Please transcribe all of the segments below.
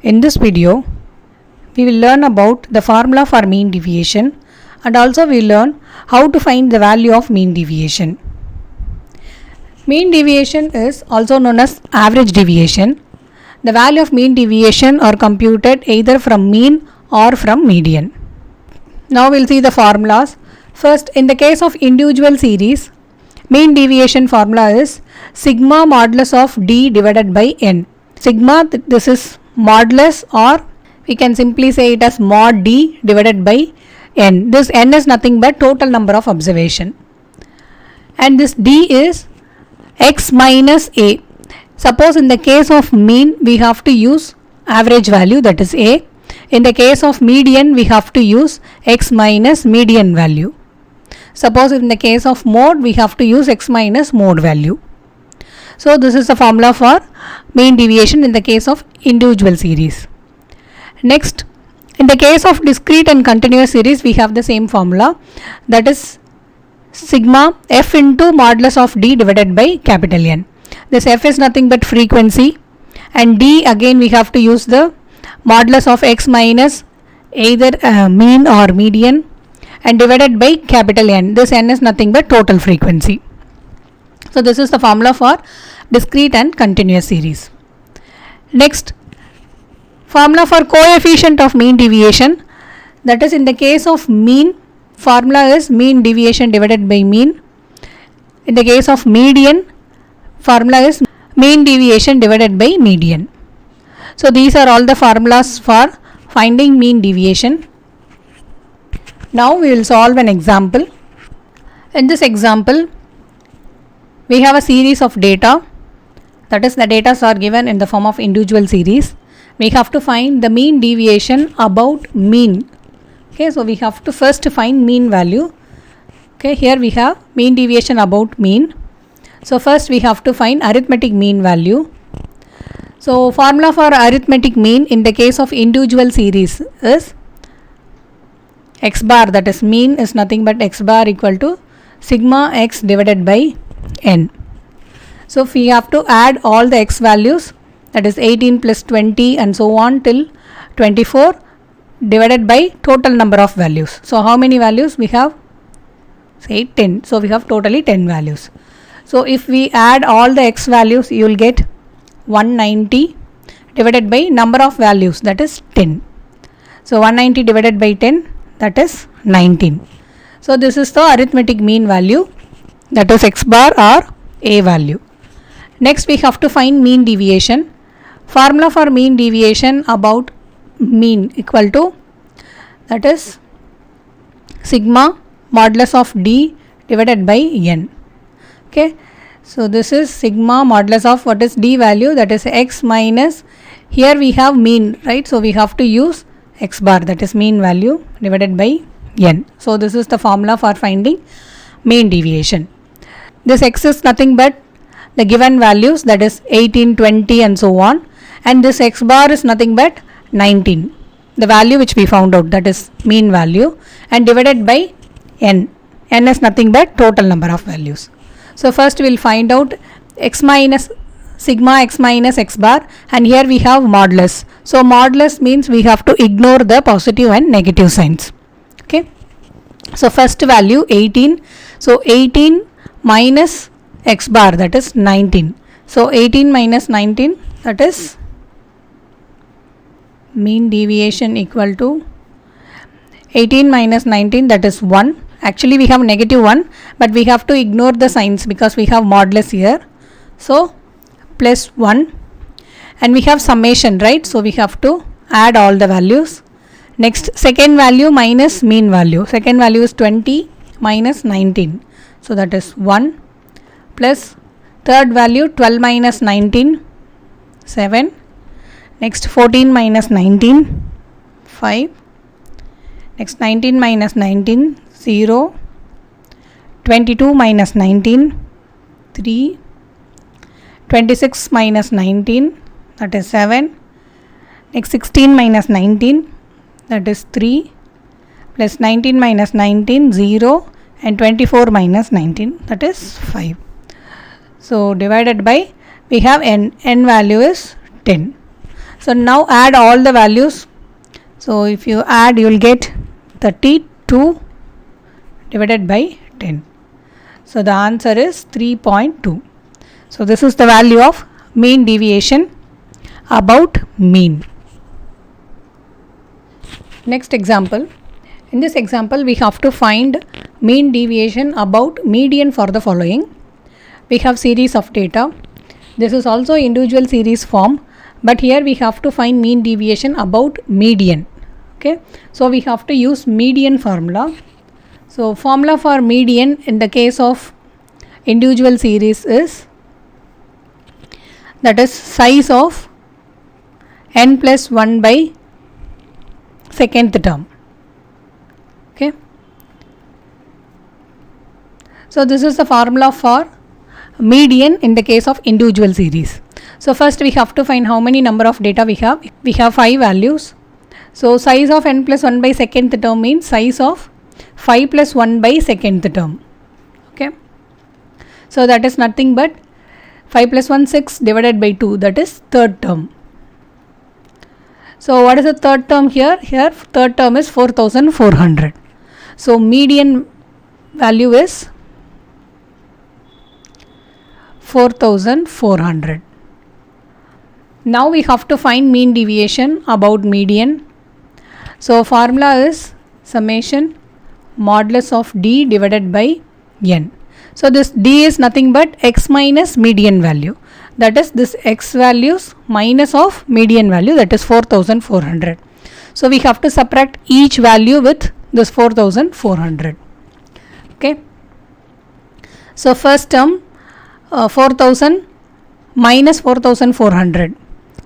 In this video, we will learn about the formula for mean deviation and also we will learn how to find the value of mean deviation. Mean deviation is also known as average deviation. The value of mean deviation are computed either from mean or from median. Now we will see the formulas. First, in the case of individual series, mean deviation formula is sigma modulus of d divided by n. Sigma, this is modulus, or we can simply say it as mod d divided by n. This n is nothing but total number of observation. And this d is x minus a. Suppose in the case of mean we have to use average value, that is a. In the case of median we have to use x minus median value. Suppose in the case of mode we have to use x minus mode value. So this is the formula for mean deviation in the case of individual series. Next, in the case of discrete and continuous series we have the same formula, that is sigma f into modulus of d divided by capital N. This f is nothing but frequency, and d again we have to use the modulus of x minus either mean or median and divided by capital N. This n is nothing but total frequency. So this is the formula for discrete and continuous series. Next, formula for coefficient of mean deviation, that is in the case of mean, formula is mean deviation divided by mean. In the case of median, formula is mean deviation divided by median. So these are all the formulas for finding mean deviation. Now we will solve an example. In this example, we have a series of data, that is the data are given in the form of individual series. We have to find the mean deviation about mean. Okay, so we have to first find mean value. Okay, here we have mean deviation about mean. So first we have to find arithmetic mean value. So formula for arithmetic mean in the case of individual series is x bar, that is mean is nothing but x bar equal to sigma x divided by n. So if we have to add all the x values, that is 18 plus 20 and so on till 24 divided by total number of values. So how many values we have? Say 10. So we have totally 10 values. So if we add all the x values, you will get 190 divided by number of values, that is 10. So 190 divided by 10, that is 19. So this is the arithmetic mean value, that is x bar or a value. Next we have to find mean deviation. Formula for mean deviation about mean equal to, that is sigma modulus of d divided by n. Okay, so this is sigma modulus of what is d value, that is x minus, here we have mean, right? So we have to use x bar, that is mean value divided by n. So this is the formula for finding mean deviation. This x is nothing but the given values, that is 18, 20 and so on, and this x bar is nothing but 19, the value which we found out, that is mean value, and divided by n. N is nothing but total number of values. So first we will find out x minus sigma x minus x bar, and here we have modulus. So modulus means we have to ignore the positive and negative signs. Okay, so first value 18, so 18 minus x bar, that is 19. So 18 minus 19, that is mean deviation equal to 18 minus 19, that is 1. Actually we have negative 1, but we have to ignore the signs because we have modulus here. So plus 1, and we have summation, right? So we have to add all the values. Next, second value minus mean value. Second value is 20 minus 19. So that is 1, plus third value 12 minus 19, 7. Next 14 minus 19, 5. Next 19 minus 19, 0. 22 minus 19, 3. 26 minus 19, that is 7. Next 16 minus 19, that is 3. Plus 19 minus 19, 0. And 24 minus 19, that is 5. So divided by, we have n value is 10. So now add all the values. So if you add, you will get 32 divided by 10. So the answer is 3.2. So this is the value of mean deviation about mean. Next example. In this example, we have to find mean deviation about median for the following. We have series of data. This is also individual series form, but here we have to find mean deviation about median. Okay, so we have to use median formula. So formula for median in the case of individual series is, that is size of n plus 1 by second term. Okay, so this is the formula for median in the case of individual series. So first we have to find how many number of data we have. We have 5 values. So size of n plus 1 by second term means size of 5 plus 1 by second term. Okay, so that is nothing but 5 plus 1 6 divided by 2, that is third term. So what is the third term here? Here third term is 4400. So median value is 4400. Now we have to find mean deviation about median. So formula is summation modulus of d divided by n. So this d is nothing but x minus median value, that is this x values minus of median value, that is 4400. So we have to subtract each value with this 4400. Okay, so first term 4000 minus 4400.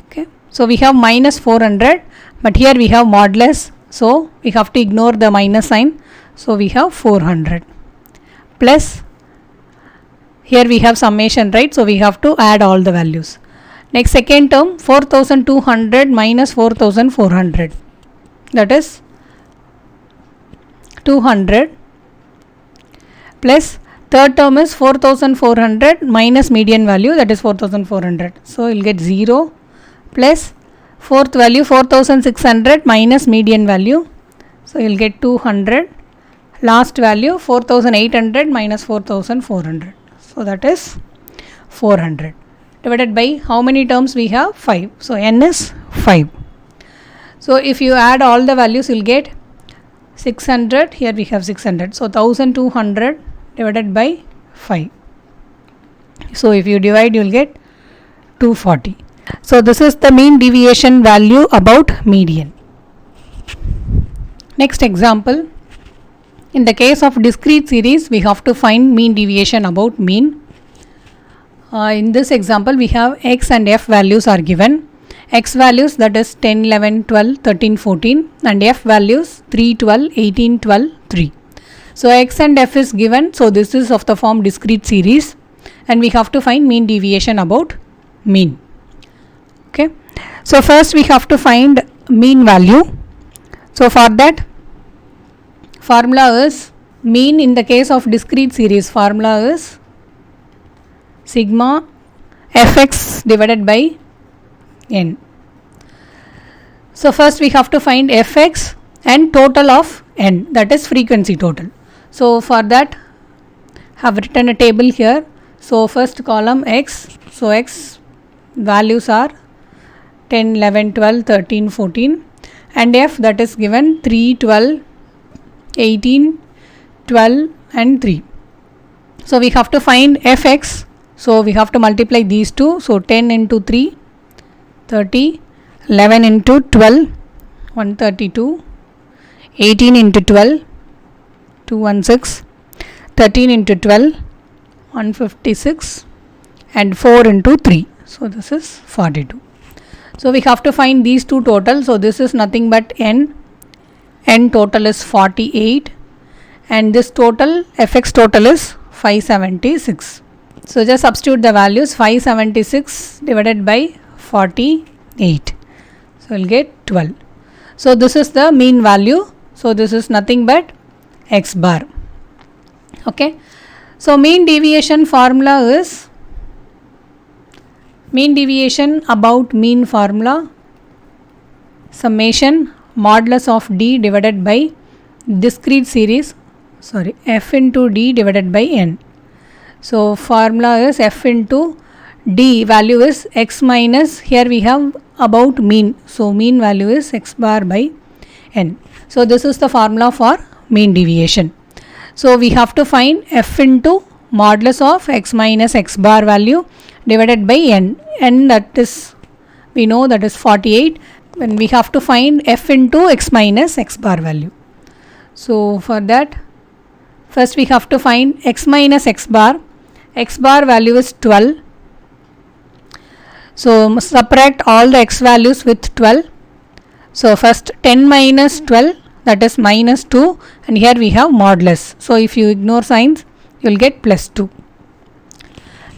Okay, so we have minus 400, but here we have modulus, so we have to ignore the minus sign. So we have 400 plus, here we have summation, right? So we have to add all the values. Next second term 4200 minus 4400, that is 200 plus third term is 4400 minus median value, that is 4400. So you will get 0 plus fourth value 4600 minus median value. So you will get 200. Last value 4800 minus 4400. So that is 400 divided by how many terms we have? 5. So n is 5. So if you add all the values, you will get 600. Here we have 600. So 1200 divided by 5. So if you divide, you will get 240. So this is the mean deviation value about median. Next example. In the case of discrete series, we have to find mean deviation about mean. In this example, we have x and f values are given. X values, that is 10, 11, 12, 13, 14, and f values 3, 12, 18, 12, 3. So x and f is given. So this is of the form discrete series, and we have to find mean deviation about mean. Okay. So first we have to find mean value. So for that, formula is mean in the case of discrete series, formula is sigma fx divided by n. So first we have to find fx and total of n, that is frequency total. So for that, have written a table here. So first column x, so x values are 10, 11, 12, 13, 14, and f, that is given 3, 12, 18, 12 and 3. So we have to find fx. So we have to multiply these two. So 10 into 3, 30, 11 into 12, 132, 18 into 12, 216, 13 into 12, 156, and 4 into 3. So this is 42. So we have to find these two total. So this is nothing but n. N total is 48, and this total fx total is 576. So just substitute the values. 576 divided by 48. So we'll get 12. So this is the mean value. So this is nothing but x bar. Okay. So mean deviation formula is, mean deviation about mean formula summation modulus of d divided by discrete series, f into d divided by n. So formula is f into d value is x minus, here we have about mean, so mean value is x bar by n. So this is the formula for mean deviation. So we have to find f into modulus of x minus x bar value divided by n. N, that is we know that is 48, when we have to find f into x minus x bar value. So for that, first we have to find x minus x bar. X bar value is 12. So subtract all the x values with 12. So first 10 minus 12, that is minus 2, and here we have modulus. So if you ignore signs, you will get plus 2.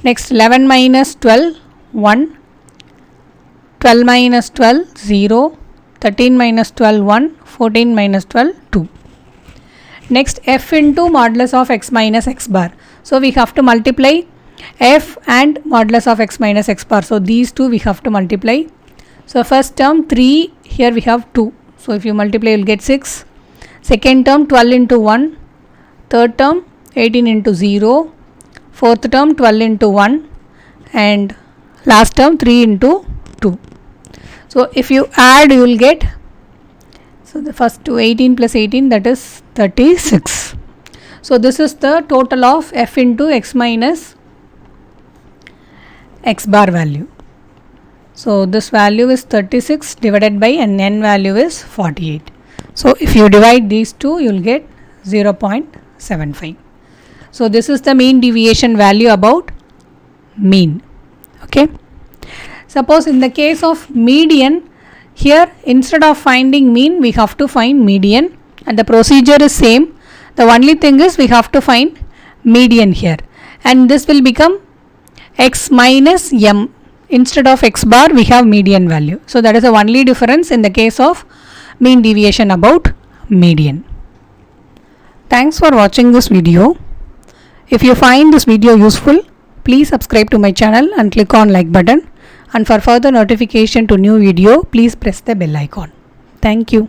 Next 11 minus 12, 1. 12 minus 12, 0. 13 minus 12, 1. 14 minus 12, 2. Next f into modulus of x minus x bar. So we have to multiply f and modulus of x minus x bar. So these two we have to multiply. So first term 3, here we have 2. So if you multiply, you will get 6. Second term 12 into 1. Third term 18 into 0. Fourth term 12 into 1. And last term 3 into 2. So if you add, you will get, so the first two 18 plus 18, that is 36. So this is the total of f into x minus x bar value. So this value is 36 divided by n value is 48. So if you divide these two, you will get 0.75. So this is the mean deviation value about mean. Okay. Suppose in the case of median, here instead of finding mean, we have to find median, and the procedure is same. The only thing is we have to find median here, and this will become x minus m. Instead of x bar, we have median value. So that is the only difference in the case of mean deviation about median. Thanks for watching this video. If you find this video useful, please subscribe to my channel and click on like button. And for further notification to new video, please press the bell icon. Thank you.